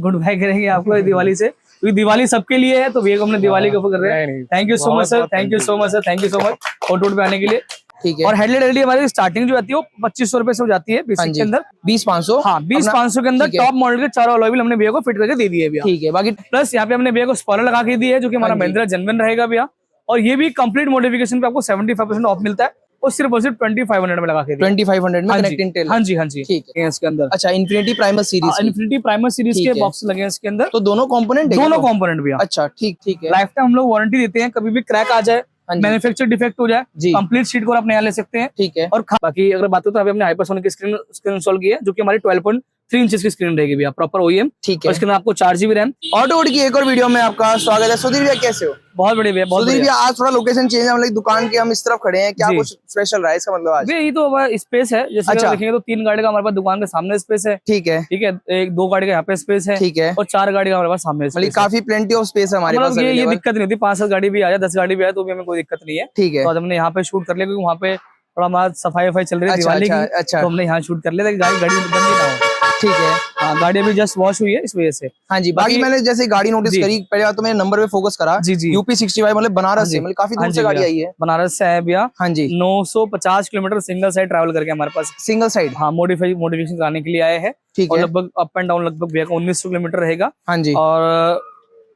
Good bye करेंगे आपको दिवाली से, क्योंकि दिवाली सबके लिए है, तो भैया को हमने दिवाली के ऑफर कर रहे हैं। Thank you so much sir, thank you so much sir, thank you so much photo पे आने के लिए। ठीक है। और हेडलाइट एलईडी हमारी स्टार्टिंग जो आती है वो 2500 रुपए से हो जाती है बेसिक के अंदर। 20-500। हाँ 20-500 के अंदर टॉप मॉडल के चारों अलॉय व्हील हमने भैया को फिट करके दे दिए भैया। ठीक है। बाकी प्लस यहाँ पे हमने भैया को स्पॉइलर लगा के दी है, जो कि हमारा महिंद्रा जेन्युइन रहेगा भैया। और ये भी कंप्लीट मॉडिफिकेशन पे आपको 75% ऑफ मिलता है, और सिर्फ 2500 में लगा के 2500 में कनेक्टिंग टेल। हाँ जी हाँ जी ठीक है इसके अंदर। अच्छा, infinity primer series, infinity primer series के बॉक्स लगे हैं इसके अंदर। तो दोनों कंपोनेंट दोनों कंपोनेंट भैया। अच्छा ठीक है। लाइफ टाइम हम लोग वारंटी देते हैं, कभी भी क्रैक आ जाए, मैन्युफैक्चर डिफेक्ट हो जाए, कंप्लीट सीट को आप नया ले सकते हैं। ठीक है। और बाकी अगर बात हो तो अभी हमने हाइपरसोनिक की स्क्रीन इंस्टॉल की है, जो कि हमारी 12.3 इंच की स्क्रीन रहेगी भैया, प्रॉपर ओईएम। ठीक है। इसके अंदर आपको 4 GB रैम। ऑटोवुड की एक और वीडियो में आपका स्वागत है। सुधीर भैया कैसे हो? बहुत बढ़िया भैया, बहुत सुधीर भैया आज थोड़ा लोकेशन चेंज है, मतलब दुकान के हम इस तरफ खड़े हैं, क्या कुछ स्पेशल रहा है इसका मतलब आज? ये तो हमारा स्पेस है, जैसे देखेंगे तो 3 गाड़ी का हमारे पास दुकान के सामने स्पेस है। ठीक है। ठीक है, 1-2 गाड़ी का यहाँ पे स्पेस है। ठीक है। और 4 गाड़ी का हमारे पास सामने, मतलब काफी प्लेंटी ऑफ स्पेस है हमारे पास। ये दिक्कत नहीं होती, 5-7 गाड़ी भी आ जाए, 10 गाड़ी भी आए तो भी हमें कोई दिक्कत नहीं है। ठीक है। तो हमने यहाँ पे शूट कर लिया, क्योंकि वहाँ पे थोड़ा हमारा सफाई चल रही है दिवाली की। अच्छा। तो हमने यहाँ शूट कर लिया, गाड़ी बंद नहीं ना हो। ठीक है। हाँ, गाड़ी अभी जस्ट वॉश हुई है इस वजह से। हाँ जी। बाकी मैंने जैसे गाड़ी नोटिस करी, पहले तो मैंने नंबर पे फोकस करा। जी। यूपी 65, मतलब बनारस से, मतलब काफी दूर से गाड़ी आई है। बनारस से है भैया। हाँ जी। 950 किलोमीटर सिंगल साइड ट्रैवल करके हमारे पास। Single side? हाँ, मॉडिफिकेशन कराने के लिए आए हैं। ठीक है। लगभग अप एंड डाउन लगभग भैया 1900 किलोमीटर रहेगा। हाँ जी। और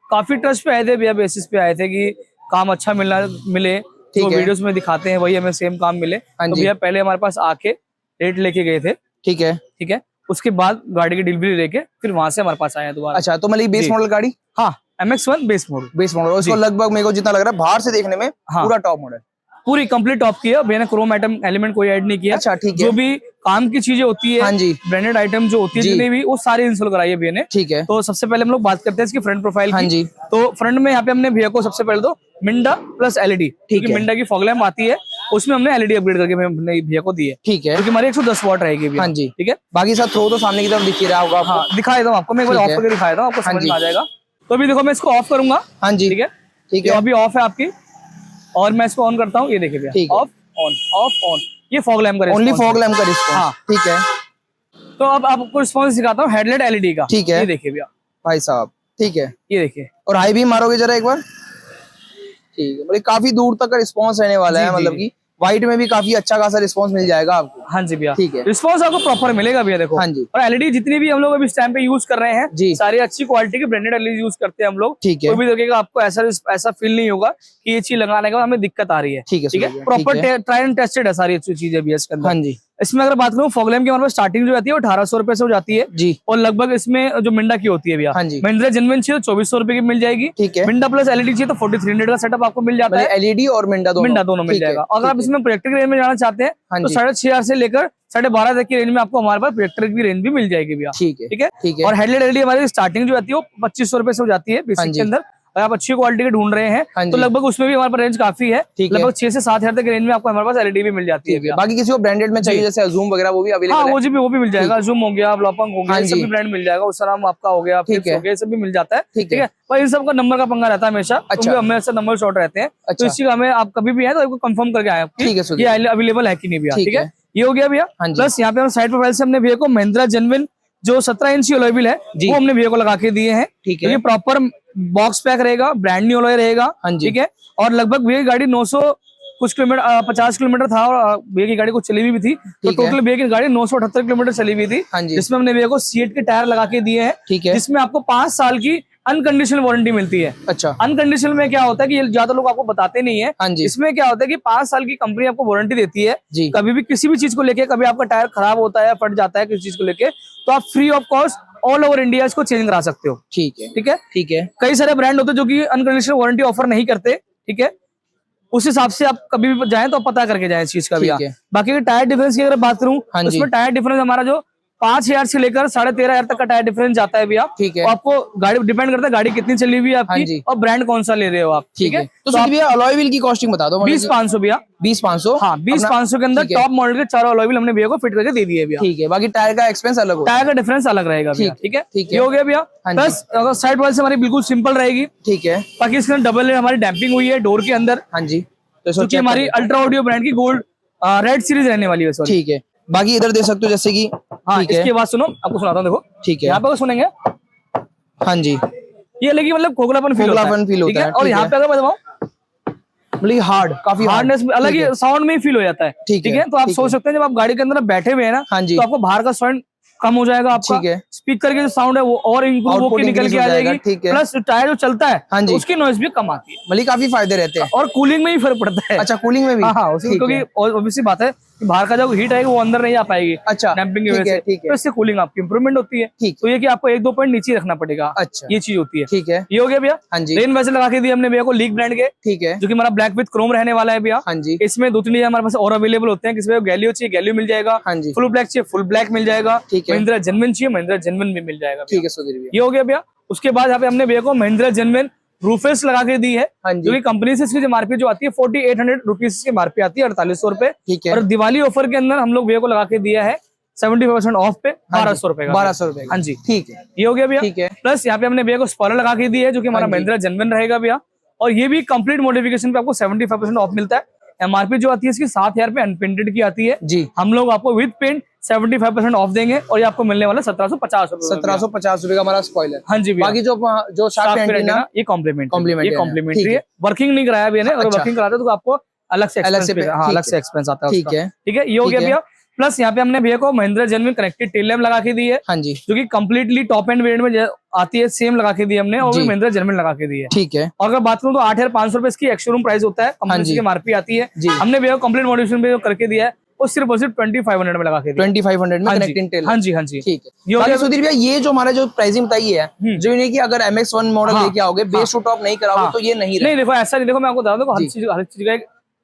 काफी ट्रस्ट पे आए थे भैया, बेसिस पे आए थे कि काम अच्छा मिले, तो वीडियोस में दिखाते हैं वही हमें सेम काम मिले। तो भैया पहले हमारे पास आके रेट लेके गए थे। ठीक है। ठीक है। उसके बाद गाड़ी की डिलीवरी लेके फिर वहां से हमारे पास आया दोबारा। अच्छा, तो मतलब बेस मॉडल गाड़ी? हाँ, MX-1 बेस मॉडल। उसको लगभग मेरे को जितना लग रहा है बाहर से देखने में पूरा टॉप मॉडल, पूरी कंप्लीट टॉप की है भैया ने। क्रोम आइटम एलिमेंट कोई ऐड नहीं किया। अच्छा ठीक है। जो भी काम की चीजें होती है, हाँ जी, ब्रांडेड आइटम जो होती है जितनी भी, वो सारी इंस्टॉल कराई है भैया ने। ठीक है। तो सबसे पहले हम लोग बात करते हैं इसकी फ्रंट प्रोफाइल की। हाँ जी। तो फ्रंट में यहाँ पे हमने भैया को सबसे पहले तो मिंडा प्लस एलईडी, ठीक है, मिंडा की फॉग लैम्प आती है, उसमें हमने एलईडी अपग्रेड करके हमने भैया को दी है। ठीक है। क्योंकि हमारी 110 वॉट रहेगी भैया। हाँ जी। ठीक है। बाकी सब थ्रो तो सामने की तरफ दिख ही रहा होगा। हाँ, दिखाई दो आपको, मैं एक बार ऑफ करके दिखाया था, आपको समझ में आ जाएगा। तो अभी देखो मैं इसको ऑफ करूंगा। हाँ जी। ठीक है। ठीक है। अभी ऑफ है आपकी, और मैं इसको ऑन करता हूँ, ये देखिए भैया, ऑफ ऑन ऑफ ऑन, ये फॉग लैम्प का, ओनली फॉग लैम्प का रिस्पॉन्स। हाँ ठीक है। तो अब आपको रिस्पॉन्स दिखाता हूँ हेडलाइट एलईडी का। ठीक है। ये देखिए भैया भाई साहब, ठीक है, ये देखिए। और हाई बीम मारोगे जरा एक बार। ठीक है, मतलब काफी दूर तक का रिस्पॉन्स रहने वाला है, मतलब की व्हाइट में भी काफी अच्छा खासा रिस्पांस मिल जाएगा आपको। हाँ जी भैया, ठीक है, रिस्पांस आपको प्रॉपर मिलेगा भैया, देखो। हाँ जी। और एलईडी जितनी भी हम लोग अभी इस टाइम पे यूज कर रहे हैं जी, सारी अच्छी क्वालिटी की ब्रांडेड एलईडी यूज करते हैं हम लोग। ठीक है। कोई भी देखिएगा आपको ऐसा फील नहीं होगा कि ये चीज लगाने का हमें दिक्कत आ रही है। ठीक है, प्रॉपर ट्राई एंड टेस्टेड है सारी अच्छी चीजें भी इसके अंदर। हाँ जी। इसमें अगर बात करूँ फॉग लैम्प की, हमारे पास स्टार्टिंग जो आती है वो 1800 रुपए से हो जाती है जी। और लगभग इसमें जो मिंडा की होती है भैया, हाँ जी, महिंद्रा जेन्युइन चाहिए 2400 रुपए की मिल जाएगी। ठीक है। मिंडा प्लस एलईडी चाहिए तो 4300 का सेटअप आपको मिल जाता है। एलईडी और मिंडा दोनों मिल जाएगा। अगर आप इसमें प्रोजेक्टर की रेंज में जाना चाहते हैं तो 6500 से लेकर 12.5 तक की रेंज में आपको हमारे पास प्रोजेक्टर की रेंज भी मिल जाएगी भैया। ठीक है, ठीक है। और हेडलाइट एलईडी हमारी स्टार्टिंग जो आती है वो 2500 रुपए से हो जाती है बेसिक के अंदर। अगर आप अच्छी क्वालिटी के ढूंढ रहे हैं तो लगभग उसमें भी हमारे पास रेंज काफी है, लगभग 6 से 7 हजार तक रेंज में आपको हमारे पास एलईडी भी मिल जाती है। बाकी किसी को ब्रांडेड में चाहिए जैसे जूम वगैरह वो भी अवेलेबल है। हाँ, वो भी मिल जाएगा, जूम हो गया, ब्लॉपंग हो गया, सभी ब्रांड मिल जाएगा, उसराम आपका हो गया, फिक्स हो गया, सब भी मिल जाता है। ठीक है। पर इन सबका नंबर का पंगा रहता है हमेशा, क्योंकि हमेशा नंबर शॉर्ट रहते हैं। तो इस चीज हमें आप कभी भी है तो कंफर्म करके आए ये अवेलेबल है कि नहीं भैया। ठीक है, ये हो गया भैया। प्लस यहाँ पे हम साइड प्रोफाइल से हमने भैया को महिंद्रा जेन्युइन जो 17 इंच अलॉय व्हील है वो हमने भैया को लगा के दिए हैं। ठीक है। ये प्रॉपर बॉक्स पैक रहेगा, ब्रांड न्यू अलॉय रहेगा। ठीक है। और लगभग भैया की गाड़ी 900 कुछ किलोमीटर 50 किलोमीटर था, और भैया की गाड़ी को चली हुई भी थी, तो टोटल भैया की गाड़ी 978 किलोमीटर चली हुई थी, जिसमें हमने भैया को सीएट के टायर लगा के दिए हैं। ठीक है। जिसमें आपको 5 साल की अनकंडीशनल वारंटी मिलती है। अच्छा, अनकंडीशनल में क्या होता है कि ये ज्यादा लोग आपको बताते नहीं है। इसमें क्या होता है कि 5 साल की कंपनी आपको वारंटी देती है। कभी भी किसी भी चीज को लेके, कभी आपका टायर खराब होता है, फट जाता है किसी चीज को लेके, तो आप free of cost all over India इसको चेंज करा सकते हो। ठीक है, ठीक है, ठीक है। कई सारे ब्रांड होते हैं जो कि अनकंडीशनल वारंटी ऑफर नहीं करते। ठीक है, उस हिसाब से आप कभी भी जाएं तो पता करके जाएं इस चीज का भी। बाकी टायर डिफरेंस की अगर बात करूं, उसमें टायर डिफरेंस हमारा जो 5000 से लेकर 13,500 तक का टायर डिफरेंस जाता है भैया। ठीक है। आपको गाड़ी डिपेंड करता है गाड़ी कितनी चली हुई है आपकी, और ब्रांड कौन सा ले रहे हो आप। ठीक है। तो भैया अलॉय व्हील की कॉस्टिंग बता दो। 20-500 भैया, 20-500। हाँ, 20-500 के अंदर टॉप मॉडल के 4 अलॉय व्हील हमने भैया को फिट करके दे दिए भैया। ठीक है। बाकी टायर का एक्सपेंस अलग होगा, टायर का डिफरेंस अलग रहेगा भैया। ठीक है, ठीक है, हो गया भैया। प्लस अगर साइड वाइज से हमारी बिल्कुल सिंपल रहेगी। ठीक है। बाकी इसके अंदर डबल हमारी डैम्पिंग हुई है डोर के अंदर। हाँ जी। तो हमारी अल्ट्रा ऑडियो ब्रांड की गोल्ड रेड सीरीज रहने वाली है। ठीक है। बाकी इधर देख सकते हो जैसे कि, हाँ, इसके बाद सुनो, आपको सुनाता हूँ, देखो। ठीक है। यहाँ पे सुनेंगे, हाँ जी, ये लगी मतलब खोखलापन फील होता है। और यहाँ पे अगर मैं बताऊँ मतलब हार्ड, काफी हार्डनेस अलग ही साउंड में ही फील हो जाता है। ठीक है, तो आप सोच सकते हैं जब आप गाड़ी के अंदर बैठे हुए हैं ना, तो आपको बाहर का साउंड कम हो जाएगा आपका, स्पीकर की जो साउंड है वो और इम्प्रूव होकर निकल के आ जाएगी, प्लस टायर जो चलता है उसकी नॉइज भी कम आती है, मतलब काफी फायदे रहते हैं। और कूलिंग में ही फर्क पड़ता है। अच्छा, कूलिंग में भी? हाँ, क्योंकि ऑब्वियसली बात है बाहर का जो हीट है वो अंदर नहीं आ पाएगी। अच्छा, डैम्पिंग की वजह से, तो इससे कूलिंग आपकी इंप्रूवमेंट होती है। तो ये कि आपको 1-2 पॉइंट नीचे रखना पड़ेगा। अच्छा, ये चीज होती है। ठीक है, ये हो गया भैया। हाँ जी, रेन वैसे लगा के दिए हमने भैया को लीक ब्रांड के। ठीक है, जो कि हमारा ब्लैक विद क्रोम रहने वाला है भैया। हाँ जी, इसमें 2-3 हमारे पास और अवेलेबल होते हैं। किसी गैलियो चाहिए गैलियो मिल जाएगा, हाँ जी, फुल ब्लैक चाहिए फुल ब्लैक मिल जाएगा, महिंद्रा जेन्युइन चाहिए महिंद्रा जेन्युइन भी मिल जाएगा। ठीक है सुधीर भैया, ये हो गया भैया। उसके बाद यहाँ पे हमने भैया को महिंद्रा जेन्युइन रूफेस लगा के दी है, जो कि कंपनी से इसकी एमआरपी जो आती है 4800 रुपीज की एमआरपी आती है, 4800 रुपए। और दिवाली ऑफर के अंदर हम लोग भैया को लगा के दिया है 75% ऑफ पे 1200 रुपए का। 1200 रुपए, हाँ जी, ठीक है, ये हो गया भैया। ठीक है, प्लस यहाँ पे हमने भैया को स्पॉइलर लगा के दी है, जो कि हमारा महिंद्रा जेन्युइन रहेगा भैया। और ये भी कंप्लीट मॉडिफिकेशन पे आपको 75% ऑफ मिलता है। एमआरपी जो आती है इसकी 7000 पे अनपेंटेड की आती है जी। हम लोग आपको विद पेंट 75% ऑफ देंगे और ये आपको मिलने वाला 1750 रुपए। 1750 रुपए का हमारा स्पॉइलर। हाँ जी, बाकी जो शार्क एंटीना ये कॉम्प्लीमेंट्री है। वर्किंग नहीं कराया भैया ने, अगर वर्किंग कराता तो आपको अलग से एक्सपेंस आता है। ठीक है, ठीक है, ये हो गया भैया। प्लस यहाँ पे हमने भैया को Mahindra genuine connected tail lamp लगा के दी है। हाँ जी, जो कि कम्प्लीटली टॉप एंड वेरिएंट में आती है, सेम लगा के दी हमने, और महिंद्रा जेन्युइन लगा के दी है। ठीक है, और अगर बात करूँ तो 8500 रुपए इसकी एक्स-शोरूम प्राइस होता है, कंपनी की एमआरपी आती है। हमने भैया कंप्लीट मॉडिफिकेशन पे करके दिया है, और सिर्फ 2500 में लगा के 2500 में कनेक्टिंग टेल। हाँ जी, हाँ जी, ठीक है। सुधीर भैया, ये जो हमारा जो प्राइसिंग बताई है, जो इन्हें कि अगर MX1 मॉडल लेके आओगे बेस टू टॉप नहीं कराओगे तो ये नहीं देखो ऐसा नहीं। देखो मैं आपको बता दूं, हर चीज का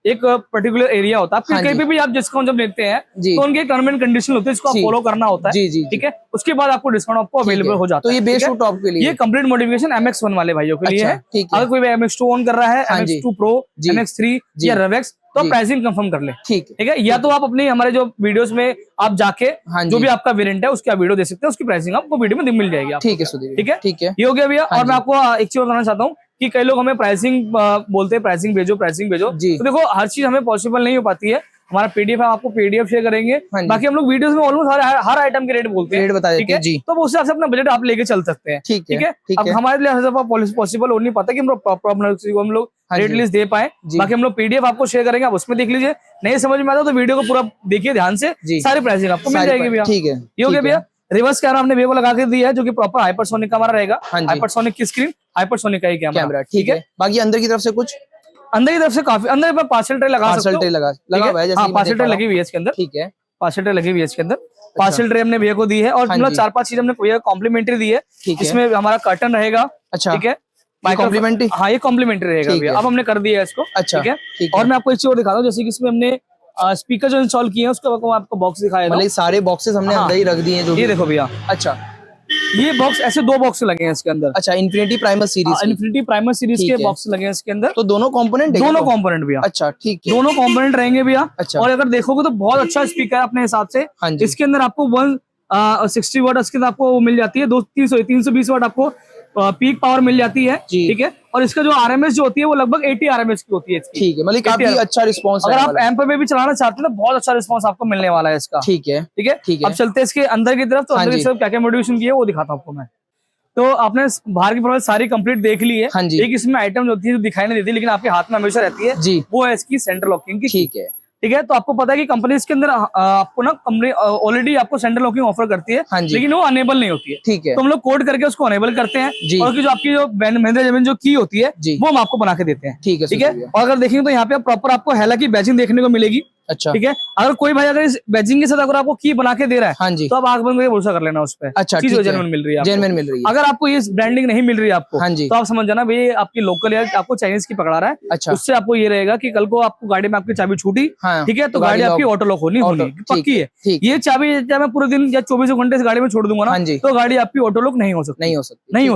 एक पर्टिकुलर एरिया होता है। फिर कहीं पे भी आप डिस्काउंट जब लेते हैं तो उनके टर्म एंड कंडीशन होते हैं, इसको आप फॉलो करना होता है। ठीक है, उसके बाद आपको डिस्काउंट आपको अवेलेबल हो जाता है। तो ये बेस टू टॉप के लिए, ये कंप्लीट मॉडिफिकेशन MX1 वाले भाइयों के लिए है। अगर कोई MX2 ऑन कर रहा है, MX2 Pro, MX3 या रेवेक्स, तो आप प्राइसिंग कंफर्म कर ले। ठीक है, या तो आप अपनी हमारे जो वीडियोस में आप जाके जो भी आपका वेरिएंट है उसकी आप वीडियो दे सकते हैं, उसकी प्राइसिंग आपको वीडियो में मिल जाएगी। ठीक है सुधीर, ठीक है, ठीक है, ये हो गया भैया। और मैं आपको एक चीज बताना चाहता हूँ कि कई लोग हमें प्राइसिंग बोलते हैं, प्राइसिंग भेजो तो देखो हर चीज हमें पॉसिबल नहीं हो पाती है। हमारा पीडीएफ हम आपको पीडीएफ शेयर करेंगे। बाकी हम लोग वीडियोस में ऑलमोस्ट हर आइटम के रेट बोलते हैं, ठीक है, तो उस हिसाब से अपना बजट आप लेके चल सकते हैं। ठीक है, अब हमारे लिए पॉसिबल हो नहीं पाता कि हम लोग रेट लिस्ट दे पाए। बाकी हम लोग पीडीएफ आपको शेयर करेंगे, आप उसमें देख लीजिए। नहीं समझ में आता तो वीडियो को पूरा देखिए ध्यान से, सारी प्राइसिंग आपको मिल जाएगी भैया। ठीक है, ये हो गया भैया। रिवर्स कैमरा हमने भैया को लगा के दिया है, जो कि प्रॉपर हाइपरसोनिक का हमारा रहेगा। हाइपरसोनिक की स्क्रीन, हाइपरसोनिक का ही कैमरा। ठीक है, बाकी अंदर की तरफ से कुछ, अंदर की तरफ से काफी अंदर पर पार्सल ट्रे लगा सकते हो। लगा हुआ है, जैसे पार्सल ट्रे लगी हुई है इसके अंदर। ठीक है, पार्सल ट्रे लगी हुई है इसके अंदर। पार्सल ट्रे हमने भैया को दी है, और मतलब 4-5 चीज हमने भैया कॉम्प्लीमेंट्री दी है। इसमें हमारा कर्टन रहेगा। अच्छा, ठीक है, कॉम्प्लीमेंट्री। हाँ, ये कॉम्प्लीमेंट्री रहेगा भैया, अब हमने कर दिया है इसको। अच्छा, ठीक है। और मैं आपको एक चीज और दिखाता हूँ, जैसे कि इसमें हमने स्पीकर जो इंस्टॉल किए हैं उसको आपको बॉक्स दिखाया, मतलब सारे बॉक्सेस हमने अंदर ही रख दिए हैं। ये देखो भैया, अच्छा, ये बॉक्स ऐसे 2 बॉक्स लगे हैं इसके अंदर। अच्छा, इन्फिनिटी प्राइमर सीरीज के बॉक्स लगे हैं इसके अंदर। तो दोनों कंपोनेंट भैया। अच्छा, ठीक है, दोनों कंपोनेंट रहेंगे भैया। अच्छा, और अगर देखोगे तो बहुत अच्छा स्पीकर है अपने हिसाब से। इसके अंदर आपको 160 वाट इसके अंदर आपको मिल जाती है, 320 वाट आपको पीक पावर मिल जाती है। ठीक है, और इसका जो आरएमएस जो होती है वो लगभग 80 आरएमएस की होती है। ठीक है, मतलब काफी अच्छा रिस्पांस। अगर आप एम्प में भी चलाना चाहते हैं तो बहुत अच्छा रिस्पांस आपको मिलने वाला है इसका। ठीक है, ठीक है, ठीक है। अब चलते हैं इसके अंदर की तरफ। तो अंदर की तरफ क्या क्या मॉडिफिकेशन की है वो दिखाता हूँ आपको मैं। तो आपने बाहर की प्रोडक्ट सारी कंप्लीट देख ली है। एक इसमें आइटम जो होती है जो दिखाई नहीं देती लेकिन आपके हाथ में हमेशा रहती है जी, वो है इसकी सेंटर लॉकिंग की। ठीक है, ठीक है। तो आपको पता है कि कंपनी इसके अंदर आपको ना कंपनी ऑलरेडी आपको सेंटर लॉकिंग ऑफर करती है, लेकिन वो अनेबल नहीं होती है। ठीक है, तो हम लोग कोड करके उसको अनेबल करते हैं, और जो आपकी जो महिंद्रा जेन्युइन जो की होती है वो हम आपको बना के देते हैं। ठीक है, ठीक है। और अगर देखेंगे तो यहाँ पे प्रॉपर आपको हेला की बैजिंग देखने को मिलेगी। अच्छा, ठीक है। अगर कोई भाई अगर इस बैजिंग के साथ अगर आपको की बना के दे रहा है, हाँ जी, तो आप आंख बंद करके भरोसा कर लेना उस पर। अच्छा, चीज जेन्युइन मिल रही है, जेन्युइन मिल रही है। अगर आपको ये ब्रांडिंग नहीं मिल रही है आपको, हाँ जी, तो आप समझ जाना भाई आपकी लोकल या आपको चाइनीज की पकड़ा रहा है। अच्छा, उससे आपको ये रहेगा कि कल को आपको गाड़ी में आपकी चाबी छूटी, ठीक है, तो गाड़ी आपकी ऑटो लॉक होनी पक्की है। ये चाबी जब मैं पूरे दिन या 24 घंटे इस गाड़ी में छोड़ दूंगा ना, तो गाड़ी आपकी ऑटो लॉक नहीं हो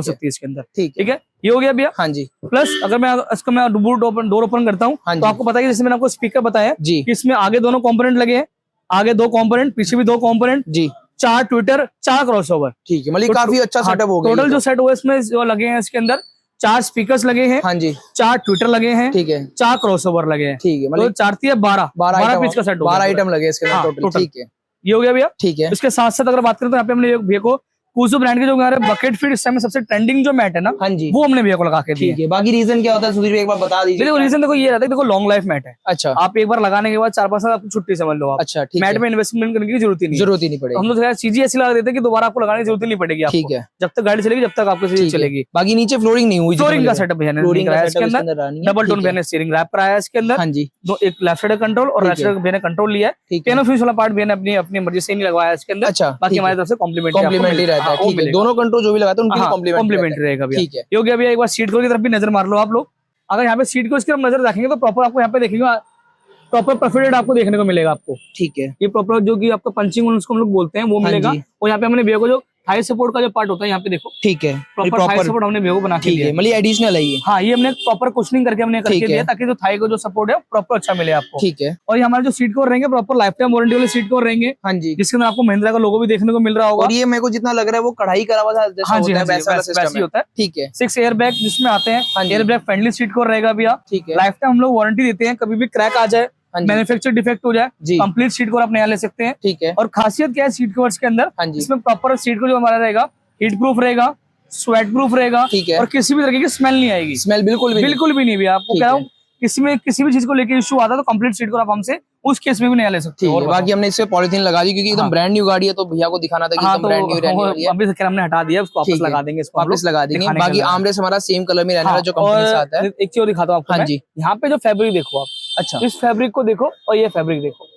सकती इसके अंदर। ठीक है, ये हो गया भैया। हाँ जी। प्लस अगर मैं इसको डोर ओपन करता हूँ, तो आपको पता है जैसे मैंने आपको स्पीकर बताया जी, कि इसमें आगे दोनों कंपोनेंट लगे हैं, आगे 2 कंपोनेंट, पीछे भी 2 कंपोनेंट जी, 4 ट्विटर, 4 क्रॉसओवर। ठीक है, मतलब काफी अच्छा सेटअप हो गया। टोटल जो सेट हुआ इसमें जो लगे हैं इसके अंदर 4 स्पीकर्स लगे हैं, हाँ जी, 4 ट्विटर लगे हैं, ठीक है, 4 क्रॉसओवर लगे हैं। ठीक है, मतलब 4 3 12 पीस का सेट, 12 आइटम लगे इसके अंदर टोटल। ठीक है, ये हो गया भैया। ठीक है, इसके साथ साथ अगर बात करें तो यहाँ पे हमने भैया को कुसो ब्रांड के जो हमारे बकेट फिट इस समय सबसे ट्रेंडिंग जो मैट है ना, हाँ जी, वो हमने भैया को लगा के दिया। ठीक है। बाकी रीजन क्या होता है सुधीर भाई, एक बार बता दीजिए। देखो रीजन देखो ये रहता है, देखो लॉन्ग लाइफ मैट है। अच्छा, आप एक बार लगाने के बाद 4-5 साल आपको छुट्टी समझ लो आप। अच्छा, ठीक मैट है। में इन्वेस्टमेंट करने की जरूरत ही नहीं पड़ेगी। हम लोग चीजें ऐसी लगा देते हैं कि दोबारा आपको लगाने की जरूरत नहीं पड़ेगी आपको। ठीक है, जब तक गाड़ी चलेगी जब तक आपको चीजें चलेगी। बाकी नीचे फ्लोरिंग नहीं हुई, फ्लोरिंग का सेटअप भैया ने कराया इसके अंदर, डबल टोन भैया ने स्टीयरिंग रैप कराया इसके अंदर। हाँ जी, दो एक लेफ्ट साइड कंट्रोल और राइट साइड भैया ने कंट्रोल लिया है। पियानो फ्यूज वाला पार्ट भैया ने अपनी अपनी मर्जी से नहीं लगवाया इसके अंदर। अच्छा, बाकी हमारी तरफ से कॉम्प्लीमेंट्री रहता है। ठीक है, दोनों कंट्रोल जो भी लगाते हैं उनकी कॉम्प्लीमेंट्री रहेगा भैया। ठीक है, ये हो गया भैया। एक बार सीट कवर की तरफ भी नजर मार लो आप लोग। अगर यहाँ पे सीट को इसकी तरफ नजर रखेंगे तो प्रॉपर आपको यहाँ पे देखेंगे प्रॉपर परफेक्टेड आपको देखने को मिलेगा आपको। ठीक है, ये प्रॉपर जो कि आपका पंचिंग उसको हम लोग बोलते हैं वो मिलेगा। और यहाँ पे हमने भैया को जो थाई सपोर्ट का जो पार्ट होता है यहाँ पे देखो, ठीक है, प्रॉपर थाई सपोर्ट हमने भैया को बना के दिया है। मतलब एडिशनल है ये। हाँ, ये हमने प्रॉपर कुशनिंग करके हमने करके दिया ताकि जो थाई को जो सपोर्ट है प्रॉपर अच्छा मिले आपको। ठीक है, और ये हमारे जो सीट कवर रहेंगे प्रॉपर लाइफ टाइम वारंटी वाले सीट कवर रहेंगे। हाँ जी, जिसके अंदर आपको महिंद्रा का लोगो भी देखने को मिल रहा होगा। और ये मेरे को जितना लग रहा है वो कढ़ाई करा हुआ था। हाँ जी, वैसे होता है। ठीक है, 6 एयर बैग जिसमें आते हैं। Air bag friendly seat cover रहेगा भैया। ठीक है, लाइफ टाइम हम लोग वारंटी देते हैं, कभी भी क्रैक आ जाए, मैन्युफैक्चर डिफेक्ट हो जाए, कंप्लीट सीट कवर आप नया ले सकते हैं। ठीक है, और खासियत क्या है सीट कवर्स के अंदर, इसमें प्रॉपर सीट को जो हमारा रहेगा हीट प्रूफ रहेगा, स्वेट प्रूफ रहेगा। ठीक है, और किसी भी तरीके की स्मेल नहीं आएगी। स्मेल बिल्कुल भी नहीं भैया। आपको कह रहा हूँ इसमें किसी भी चीज को लेके इशू आता है तो कंप्लीट सीट कवर आप हमसे उस केस में भी नया ले सकते हैं। और बाकी हमने इससे पॉलिथीन लगा दी क्योंकि एकदम ब्रांड न्यू गाड़ी है तो भैया को दिखाना था कि एकदम ब्रांड न्यू। अभी तक हमने हटा दिया, उसको वापस लगा देंगे, इसको वापस लगा देंगे। बाकी आर्मरेस्ट हमारा सेम कलर में रहने वाला जो कंपनी से आता है। एक चीज दिखाता हूँ आपको। हाँ जी, यहाँ पे जो फैब्रिक देखो आप। अच्छा, इस फैब्रिक को देखो और ये फैब्रिक देखो।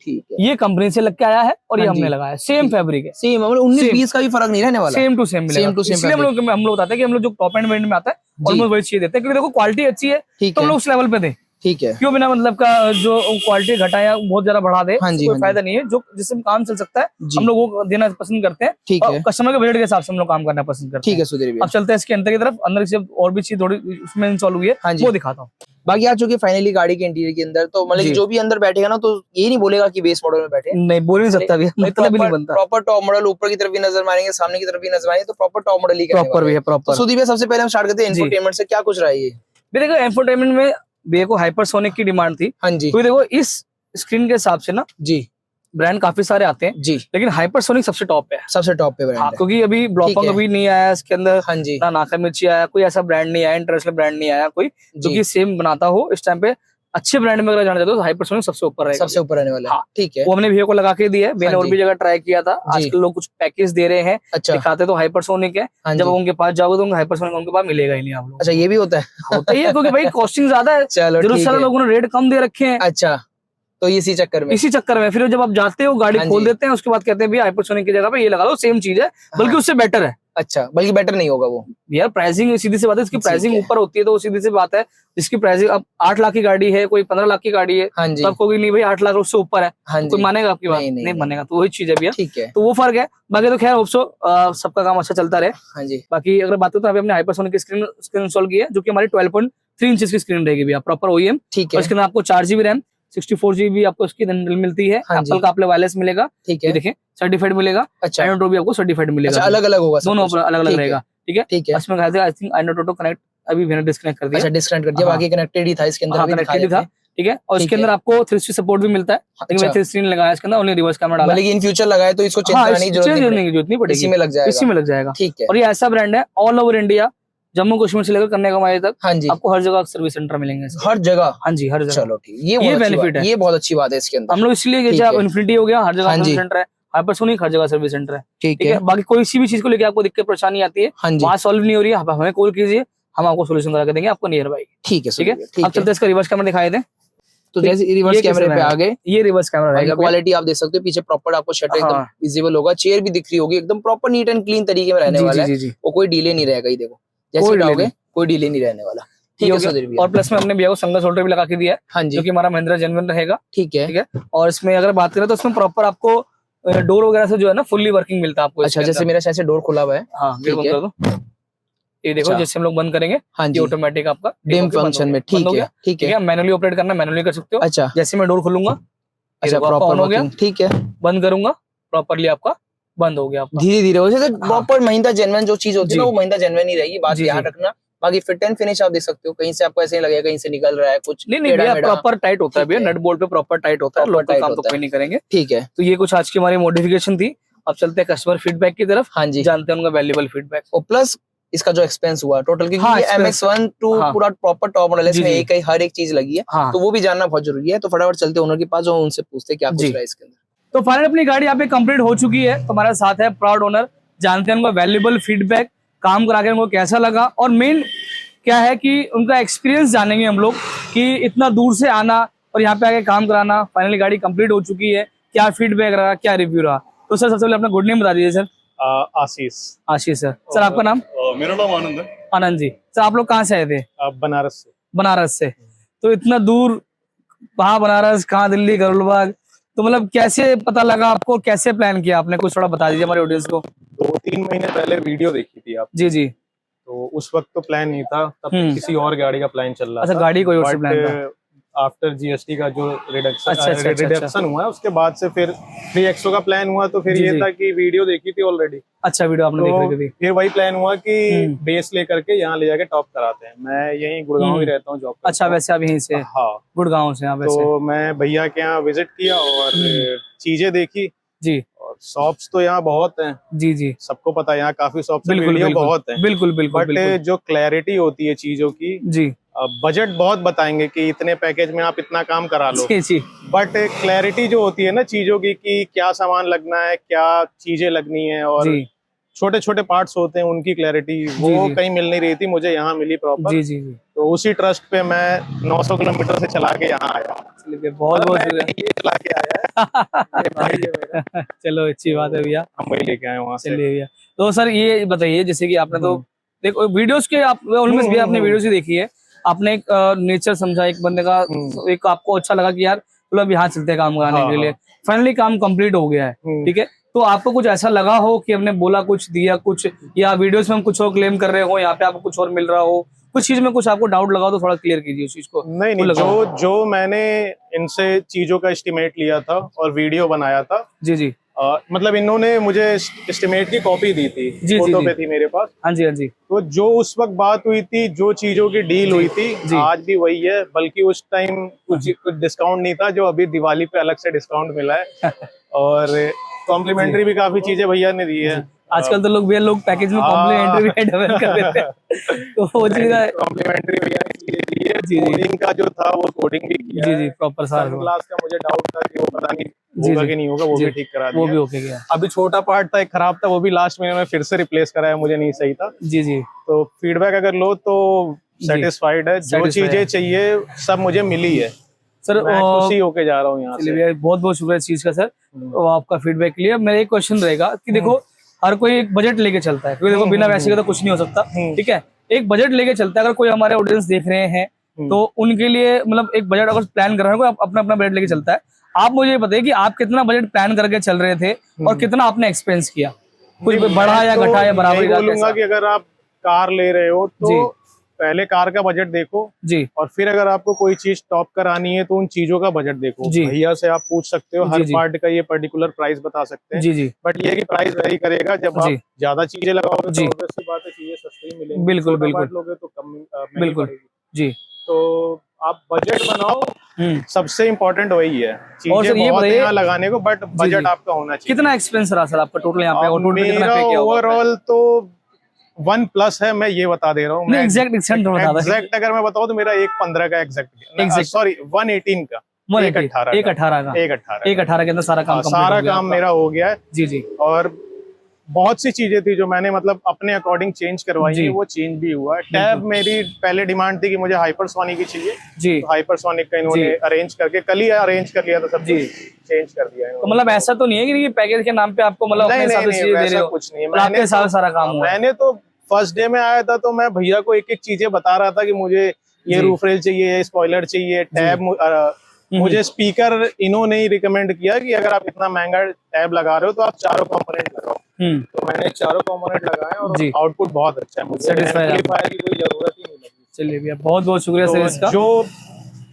ठीक है, ये कंपनी से लग के आया है और ये हमने लगाया, सेम फैब्रिक है, सेम, मतलब 19-20 का भी फर्क नहीं रहने वाला, सेम टू सेम मिलेगा। इसलिए हम लोग बताते हैं कि हम लोग जो टॉप एंड वेंड में आता है ऑलमोस्ट वही चीज देते हैं क्योंकि देखो क्वालिटी अच्छी है तो हम लोग उस लेवल पे दे। ठीक है, क्यों बिना मतलब का जो क्वालिटी घटाया बहुत ज्यादा बढ़ा दे, कोई फायदा नहीं है। जो जिससे काम चल सकता है हम लोग वो देना पसंद करते हैं। ठीक है, कस्टमर के बजट के हिसाब से हम लोग काम करना पसंद करते हैं। ठीक है सुधीर, अब चलते हैं इसके अंदर की तरफ। अंदर से और भी चीज थोड़ी उसमें इंस्टॉल हुई है वो दिखाता हूँ। बाकी आ चुके फाइनली गाड़ी के इंटीरियर के अंदर, तो मतलब जो भी अंदर बैठेगा ना तो ये नहीं बोलेगा कि बेस मॉडल में बैठे, नहीं बोल नहीं सकता, मतलब भी नहीं बनता। प्रॉपर टॉप मॉडल, ऊपर की तरफ भी नजर मारेंगे, सामने की तरफ भी नजर मारेंगे, तो प्रॉपर टॉप मॉडल ही प्रॉपर भी है। प्रॉपर सुधीर भाई, सबसे पहले हम स्टार्ट करते हैं इंफोटेनमेंट से। क्या कुछ रहा है ये? देखो इंफोटेनमेंट में भैया को हाइपरसोनिक की डिमांड थी। हाँ जी, तो देखो इस स्क्रीन के हिसाब से ना जी ब्रांड काफी सारे आते हैं जी, लेकिन हाइपरसोनिक सबसे टॉप पे है, सबसे टॉप पे ब्रांड है। क्योंकि अभी ब्लॉपंग अभी नहीं आया इसके अंदर। हाँ जी, ना नाका मिर्ची आया, कोई ऐसा ब्रांड नहीं आया, इंटरनेशनल ब्रांड नहीं आया कोई जो कि सेम बनाता हो इस टाइम पे। अच्छे ब्रांड में अगर जाना चाहते हो तो हाइपरसोनिक सबसे ऊपर रहेगा, सबसे ऊपर रहने वाला है। ठीक है, वो हमने भैया को लगा के दिया है। मैंने और भी जगह ट्राई किया था। आजकल लोग कुछ पैकेज दे रहे हैं, दिखाते तो हाइपरसोनिक है, जब उनके पास जाओगे तो हाइपरसोनिक उनके पास मिलेगा ही नहीं आप लोग। अच्छा, ये भी होता है? होता ही है क्योंकि भाई कॉस्टिंग ज्यादा है। जरूर सारे लोगों ने रेट कम दे रखे हैं। अच्छा, तो इसी चक्कर में फिर जब आप जाते हो गाड़ी खोल देते हैं, उसके बाद कहते हैं भैया हाइपरसोनिक की जगह पे ये लगा लो, सेम चीज है बल्कि उससे बेटर है। अच्छा, बल्कि बेटर नहीं होगा वो यार। प्राइसिंग सीधी सी बात है, इसकी प्राइसिंग ऊपर होती है तो वो सीधी सी बात है। जिसकी प्राइसिंग अब 8 लाख की गाड़ी है, कोई 15 लाख की गाड़ी है, तो आपको नहीं भाई 8 लाख उससे ऊपर है, कोई मानेगा आपकी बात? नहीं मानेगा। तो वही चीज है भैया। ठीक है, तो वो फर्क है। बाकी तो खैर होप्सो सबका काम अच्छा चलता रहे। हाँ जी, बाकी अगर बात हो तो अभी हमने हाइपरसोनिक की स्क्रीन इंस्टॉल की है जो कि हमारी 12.3 इंच की स्क्रीन रहेगी भैया, प्रॉपर OEM। ठीक है, इसके अंदर आपको 4 GB रैम, 64 GB आपको इसकी मिलती है। एप्पल का आपको वायरलेस मिलेगा। ठीक है, देखें सर्टिफाइड मिलेगा। अच्छा, एंड्रॉइड भी आपको सर्टिफाइड मिलेगा। अच्छा, अलग अलग होगा, दोनों अलग अलग रहेगा। ठीक है, ठीक है, इसमें I think Android auto connect अभी मैंने डिस्कनेक्ट कर दिया। अच्छा, डिस्कनेक्ट कर दिया, बाकी कनेक्टेड ही था इसके अंदर, कनेक्टेड था। ठीक है, और इसके अंदर आपको 360 सपोर्ट भी मिलता है, लेकिन मैं 360 लगाया इसके अंदर, ओनली रिवर्स कैमरा डाला। लेकिन इन फ्यूचर लगाए तो इसको चेंज करने की जरूरत नहीं पड़ेगी, इसी में लग जाएगा। ठीक है, और ये ऐसा ब्रांड है all over India, Jammu Kashmir से लेकर कन्याकुमारी तक। हाँ जी, आपको हर जगह सर्विस सेंटर मिलेंगे, हर जगह। हाँ जी, हर जगह। चलो ठीक, ये बेनिफिट है, ये बहुत अच्छी बात है इसके अंदर। हम लोग इसलिए इन्फिनिटी हो गया, हर जगह सर्विस सेंटर है, हाइपरसोनिक हर जगह सर्विस सेंटर है। ठीक है, बाकी कोई सी भी चीज को लेकर आपको दिक्कत परेशानी आती है, वहाँ सॉल्व नहीं हो रही है, हमें कॉल कीजिए, हम आपको सोल्यूशन करा के देंगे आपको नियर बाई। ठीक है, ठीक है। अब चलते हैं इसका रिवर्स कैमरा दिखाई दें। तो जैसे रिवर्स कैमरे पे आ गए, ये रिवर्स कैमरा रहेगा। क्वालिटी आप देख सकते हो, पीछे प्रॉपर आपको शटर एकदम विजिबल होगा, चेयर भी दिख रही होगी, एकदम प्रॉपर नीट एंड क्लीन तरीके में रहने वाला है। वो कोई डिले नहीं रहेगा, ये देखो जैसे जाओगे कोई डिले नहीं रहने वाला। ठीक है, और प्लस में हमने भैया को संगस होल्डर भी लगा के दिया है। हाँ जी, जो कि हमारा महिंद्रा जेन्युइन रहेगा। ठीक है, ठीक है। और इसमें अगर बात करें तो इसमें प्रॉपर आपको डोर वगैरह से जो है ना फुल्ली वर्किंग मिलता है आपको। अच्छा, जैसे मेरा शायद से डोर खुला हुआ है। हाँ, बंद कर दो, ये देखो जैसे हम लोग बंद करेंगे, हाँ जी, ऑटोमेटिक आपका डिम फंक्शन में। ठीक है, ठीक है, मैनुअली ऑपरेट करना मैनुअली कर सकते हो। अच्छा, जैसे मैं डोर खोलूंगा, अच्छा प्रॉपर हो गया। ठीक है, बंद करूंगा प्रॉपरली आपका बंद हो गया। धीरे धीरे हो जाए, प्रॉपर महिंद्रा जेन्युइन जो चीज होती है ना वो महिंद्रा जेन्युइन ही रहेगी, बात ध्यान रखना। बाकी फिट एंड फिनिश आप देख सकते हो, कहीं से आपको ऐसे नहीं लगेगा कहीं से निकल रहा है कुछ। नहीं भैया, प्रॉपर टाइट होता है भैया, नट बोल्ट पे प्रॉपर टाइट होता है, लोकल काम तो कोई नहीं करेंगे। ठीक है, तो ये कुछ आज की हमारी मॉडिफिकेशन थी। अब चलते हैं कस्टमर फीडबैक की तरफ। हाँ जी, जानते हैं उनका वैल्यूबल फीडबैक। और प्लस इसका जो एक्सपेंस हुआ टोटल, क्योंकि हाँ, MX1 टू पूरा प्रॉपर टॉप मॉडल है, इसमें जी। एक हर एक चीज लगी है, तो वो भी जानना बहुत जरूरी है। तो फटाफट चलते हैं ओनर के पास और उनसे पूछते हैं क्या कुछ रहा है इसके अंदर। तो फाइनल अपनी गाड़ी यहाँ पे कंप्लीट हो चुकी है। तो हमारे साथ है प्राउड ओनर, जानते हैं उनका वैल्यूबल फीडबैक, काम करा के उनको कैसा लगा, और मेन क्या है कि उनका एक्सपीरियंस जानेंगे हम लोग कि इतना दूर से आना और यहाँ पे आके काम कराना। फाइनली गाड़ी कंप्लीट हो चुकी है, क्या फीडबैक रहा, क्या रिव्यू रहा। तो सर सबसे पहले अपना गुड नेम बता दीजिए सर। आशीष। आशीष सर। सर आपका नाम? मेरा नाम आनंद है। आनंद जी। सर आप लोग कहाँ से आए थे? बनारस से। बनारस से। तो इतना दूर, कहाँ बनारस, कहाँ दिल्ली, करोलबाग, तो मतलब कैसे पता लगा आपको, कैसे प्लान किया आपने, कुछ थोड़ा बता दीजिए हमारे ऑडियंस को। 2-3 महीने पहले वीडियो देखी थी आप। जी जी। तो उस वक्त तो प्लान नहीं था, तब किसी और गाड़ी का प्लान चल रहा था। अच्छा, गाड़ी कोई और से प्लान था। आफ्टर GST का जो रिडक्शन हुआ, उसके बाद से फिर 3XO का प्लान हुआ। तो फिर ये था कि वीडियो देखी थी ऑलरेडी। अच्छा, वीडियो आपने देख रखी थी। फिर वही प्लान हुआ कि बेस लेकर के यहाँ ले जाके टॉप कराते हैं। मैं यहीं गुड़गांव ही रहता हूँ, जॉब। अच्छा, वैसे आप यहीं से? हाँ, गुड़गांव से। तो मैं भैया के यहाँ विजिट किया और चीजें देखी जी। शॉप्स तो यहाँ बहुत हैं। जी जी, सबको पता है यहाँ काफी शॉप्स हैं, वीडियो बहुत हैं। बिल्कुल बिल्कुल। बट जो क्लैरिटी होती है चीजों की जी, बजट बहुत बताएंगे कि इतने पैकेज में आप इतना काम करा लो। जी जी। बट क्लैरिटी जो होती है ना चीजों की कि क्या सामान लगना है, क्या चीजें लगनी है, और छोटे छोटे पार्ट्स होते हैं उनकी क्लैरिटी वो कहीं मिल नहीं रही थी, मुझे यहाँ मिली प्रॉपर। जी जी जी। तो उसी ट्रस्ट पे मैं 900 किलोमीटर से चला के यहाँ आया। बहुत बहुत ये चला के आया। चलो अच्छी बात है भैया, हम वही लेके आए वहाँ से। चलिए भैया। तो सर ये बताइए, जैसे कि आपने तो देखो वीडियोस के, आप ऑलमोस्ट भी आपने वीडियोस ही देखी है, आपने एक नेचर समझा एक बंदे का, एक आपको अच्छा लगा कि यार मतलब यहाँ चलते हैं काम कराने के लिए। फाइनली काम कंप्लीट हो गया है, ठीक है। तो आपको कुछ ऐसा लगा हो कि हमने बोला कुछ, दिया कुछ, या वीडियोस में हम कुछ और क्लेम कर रहे हो, यहाँ पे आपको कुछ और मिल रहा हो, कुछ चीज में कुछ आपको डाउट लगा हो तो थोड़ा क्लियर कीजिए उस चीज को। नहीं, जो मैंने इनसे चीजों का एस्टिमेट लिया था और वीडियो बनाया था। जी जी। मतलब इन्होंने मुझे एस्टिमेट की कॉपी दी थी, फोटो पे थी मेरे पास। हाँ जी हाँ जी। तो जो उस वक्त बात हुई थी, जो चीजों की डील हुई थी, आज भी वही है। बल्कि उस टाइम कुछ डिस्काउंट नहीं था, जो अभी दिवाली पे अलग से डिस्काउंट मिला है। और कॉम्प्लीमेंट्री भी काफी चीजें भैया ने दी है। आजकल तो लोग पैकेज में कॉम्प्लीमेंट्री भी डबल कर देते हैं। तो वो चीज कॉम्प्लीमेंट्री भैया ने चीजें दी है। कोडिंग का जो था वो कोडिंग भी किया है। जी जी, प्रॉपर सारा। सनग्लास का मुझे डाउट था कि वो पता नहीं होगा कि नहीं होगा, वो भी ठीक करा दिया। वो भी ओके गया। अभी छोटा पार्ट था, एक खराब था, वो भी लास्ट महीने में फिर से रिप्लेस कराया, मुझे नहीं सही था। जी जी। तो फीडबैक अगर लो तो सेटिस्फाइड है, जो चीजें चाहिए सब मुझे मिली है सर। मैं खुशी होके जा रहा हूँ यहाँ से। बहुत बहुत शुक्रिया इस चीज का सर, तो आपका फीडबैक के लिए। मेरा एक क्वेश्चन रहेगा कि देखो हर कोई एक बजट लेके चलता है, क्योंकि देखो बिना पैसे के तो कुछ नहीं हो सकता, ठीक है। एक बजट लेके चलता है, अगर कोई हमारे ऑडियंस देख रहे हैं तो उनके लिए मतलब एक बजट अगर प्लान कर रहे हैं, अपना अपना बजट लेके चलता है। आप मुझे बताइए कि आप कितना बजट प्लान करके चल रहे थे और कितना आपने एक्सपेंस किया, कुछ बढ़ा या घटा या बराबर? बोलूंगा कि अगर आप कार ले रहे हो तो पहले कार का बजट देखो जी, और फिर अगर आपको कोई चीज टॉप करानी है तो उन चीजों का बजट देखो। भैया से आप पूछ सकते हो, हर पार्ट का ये पर्टिकुलर प्राइस बता सकते हैं। जी जी। बट ये कि प्राइस वेरी करेगा, जब आप ज्यादा चीजें लगाओगे तो ऑब्वियसली बात है चीजें सस्ती मिलेंगी। बिल्कुल बिल्कुल। लोगे तो कम बिल्कुल जी। तो आप बजट बनाओ, सबसे इम्पोर्टेंट वही है। चीजें बहुत हैं यहाँ लगाने को, बट बजट आपका होना चाहिए। कितना एक्सपेंस रहा सर आपका टोटल यहाँ पे? मेरा ओवरऑल तो 1+ है, मैं ये बता दे रहा हूँ। एग्जैक्ट अगर मैं बताऊँ तो मेरा 1.15 का एग्जैक्ट, सॉरी 1.18 का, 1.18 के अंदर सारा काम मेरा हो गया है। जी जी। और बहुत सी चीजें थी जो मैंने मतलब अपने अकॉर्डिंग चेंज करवाई है, वो चेंज भी हुआ है। टैब मेरी पहले डिमांड थी कि मुझे हाइपरसोनिक की चाहिए जी, तो हाइपरसोनिक का इन्होंने अरेंज करके कल ही अरेंज कर लिया था, सब जी चेंज कर दिया है। तो मतलब ऐसा तो नहीं है कि पैकेज के नाम पे आपको मतलब कुछ नहीं है, सारा काम। मैंने तो फर्स्ट डे में आया था तो मैं भैया को एक एक चीजें बता रहा था कि मुझे ये रूफ रेल चाहिए, स्पॉइलर चाहिए, टैब, मुझे स्पीकर इन्होंने ही रिकमेंड किया कि अगर आप इतना महंगा टैब लगा रहे हो तो आप चारों कंपोनेंट लगाओ। तो मैंने चारों कंपोनेंट लगाए और आउटपुट बहुत अच्छा है, मुझे एम्पलीफायर की कोई जरूरत ही नहीं लगी। चलिए भैया, बहुत बहुत शुक्रिया सर इसका। जो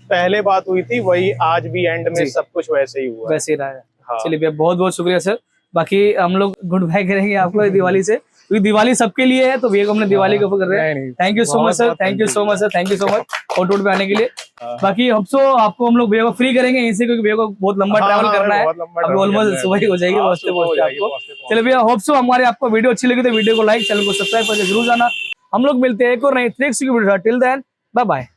पहले बात हुई थी वही आज भी एंड में सब कुछ वैसे ही हुआ, वैसे ही रहा है। चलिए भैया, बहुत बहुत शुक्रिया सर। बाकी हम लोग गुड बाय करेंगे आपको दिवाली से, क्योंकि दिवाली सबके लिए है, तो भैया को हमने दिवाली के ऊपर कर रहे हैं। Thank you so much sir, thank you so much sir, thank you so much ऑटोट पे आने के लिए। बाकी होप्सो आपको हम लोग भैया को फ्री करेंगे यहीं से, क्योंकि भैया को बहुत लंबा ट्रैवल करना है, अभी ऑलमोस्ट सुबह ही हो जाएगी पहुंचते पहुंचते आपको। चलो भैया होप्सो हमारे आपको वीडियो अच्छी लगी तो वीडियो को लाइक, चैनल को सब्सक्राइब करके जरूर जाना। हम लोग मिलते हैं एक और नई ट्रिक्स की video. Till then bye bye.